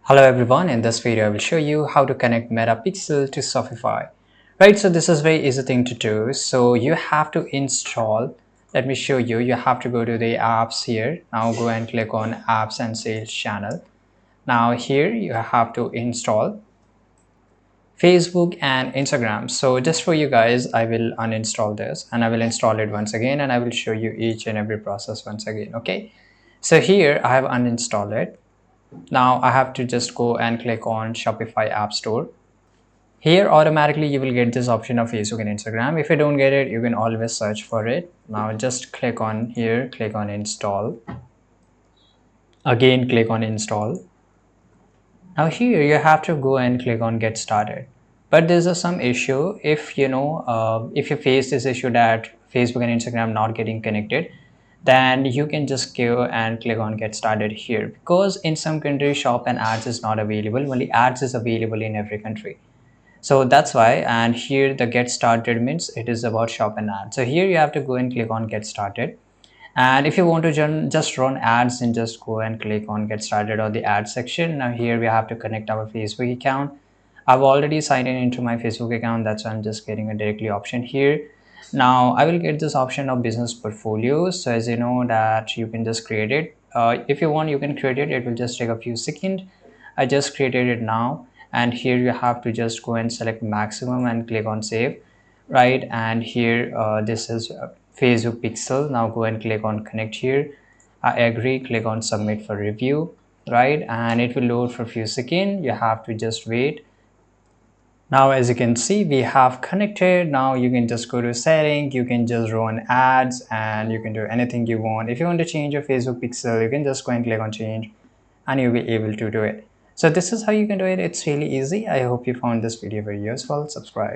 Hello everyone, in this video I will show you how to connect Metapixel to Shopify. Right, so this is very easy thing to do. So you have to install, let me show you, you have to go to the apps here. Now go and click on apps and sales channel. Now here you have to install Facebook and Instagram. So just for you guys, I will uninstall this and I will install it once again and I will show you each and every process once again, okay? So here I have uninstalled it. Now I have to just go and click on Shopify App Store. Here automatically you will get this option of Facebook and Instagram. If you don't get it, you can always search for it. Now just click on here, click on install. Again, click on install. Now here you have to go and click on get started. But there's some issue if if you face this issue that Facebook and Instagram not getting connected, then you can just go and click on get started here, because in some countries shop and ads is not available. Only ads is available in every country. So that's why, and here the get started means it is about shop and ads. So here you have to go and click on get started. And if you want to just run ads, then just go and click on get started or the ad section. Now here we have to connect our Facebook account. I've already signed in into my Facebook account, that's why I'm just getting a directly option here. Now I will get this option of business portfolios. So as you know that you can just create it. If you want, you can create it. It will just take a few seconds. I just created it now, and here you have to just go and select maximum and click on save, right? And here this is Facebook pixel. Now go and click on connect here. I agree, click on submit for review, right? And it will load for a few seconds. You have to just wait. Now as you can see, we have connected. Now you can just go to setting, you can just run ads, and you can do anything you want. If you want to change your Facebook pixel, you can just go and click on change and you'll be able to do it. So this is how you can do it. It's really easy. I hope you found this video very useful. Subscribe.